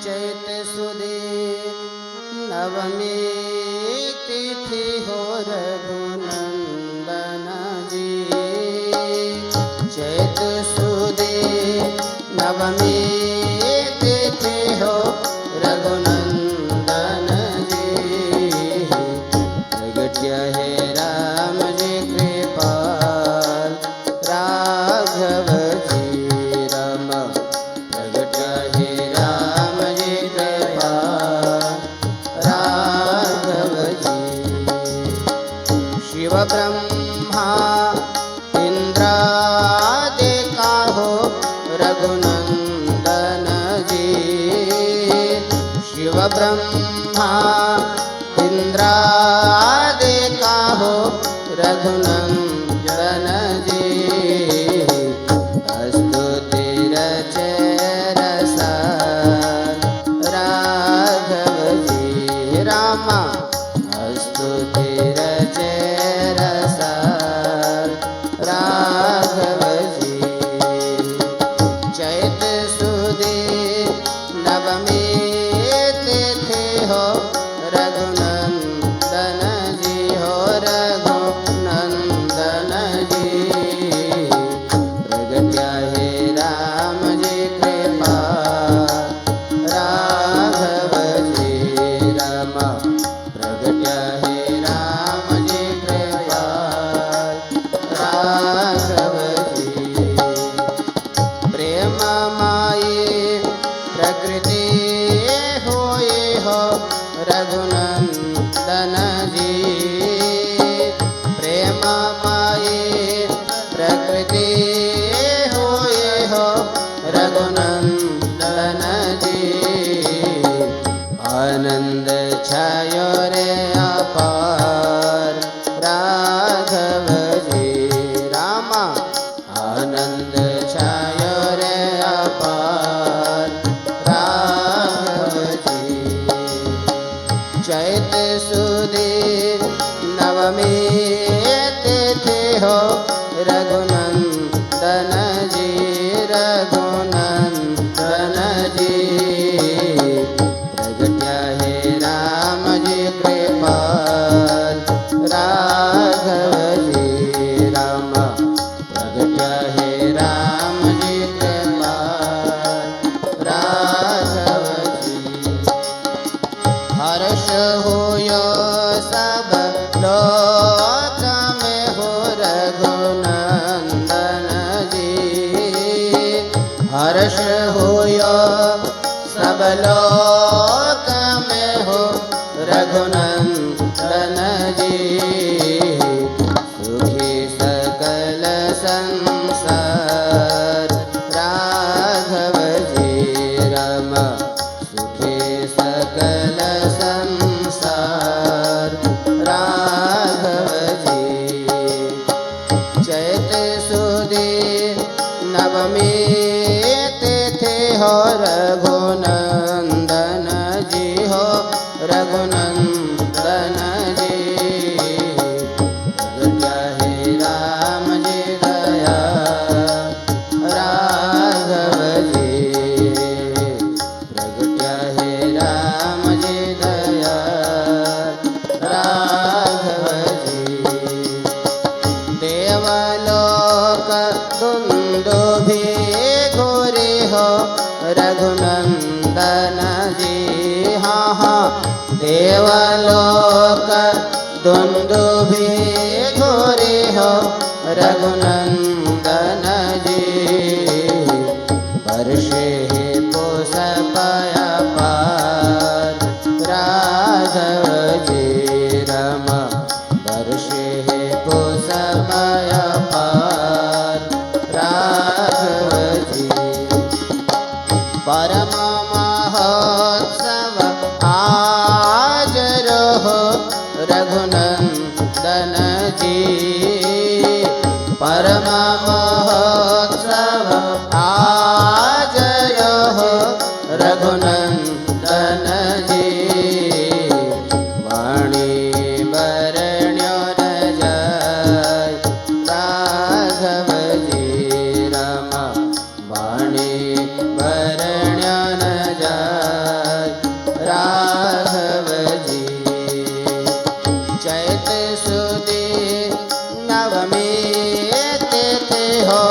चैत सुदी नवमी तिथि हो रघुनंदन जी। चैत सुदी नवमी तिथि हो रघुनंदन जी। प्रगट्य है राम जी कृपाल राघव जी राम। प्रगट्य है राम जी कृपाल राघव जी। शिव ब्रह्मा इंद्रादि का हो रघुनंदन जी। शिव ब्रह्मा इंद्रादि का हो रघुनंदन जी। स्तुति रचे रसा राघव जी रामा। स्तुति रचे रसा राघव जी। चैत सुदी नवमी तिथि हो रघुनंदन जी हो रघुनंदन जी। प्रगट्य है राम जी कृपाल राघव जी राम। प्रगट्य है राम जी कृपाल राघव जी। प्रेम माई प्रकृति होए हो रघुनंदन जी। प्रेम माई प्रकृति होए हो रघुनंदन जी। आनंद छायो रे अपार राघव जी रामा। आनंद छायो रे अपार राघव जी। चैत सुदी नवमी तिथि हो रघुनंदन जी रघुनंदन जी। प्रगट्य है राम जी कृपाल राघव जी राम। प्रगट्य है राम जी कृपाल राघव जी। हर्ष होयो सब लोक में हो रघुनंदन जी। हर्ष होयो सब लोक में हो रघुनंदन जी। सुखी सकल संसार राघव जी राम। सुखी सकल संसार राघव जी। चैत सुदी नवमी तिथि हो रघुनंदन जी हो रघुनंदन जी। प्रगट्य है राम जी दया राघव जी। प्रगट्य है राम जी दया राघव जी। देवलोक दुंदुभि घोरे हो रघुनंदन जी हाँ हाँ। देवलोक दुंदुभि घोरे हो रघुनंदन जी। वर्षे पोष पाया पार राघव जी राम। वर्षे पोष पाया पार राघव जी। परम महोत्सव आज रहो रघुनंदन जी। परम महोत्सव आज रहो रघुनंदन जी। वाणी बरण्यो न जाय राघव जी रामा। वाणी भरण्या न जाय राघवजी चैत सुदी नवमी तिथि हो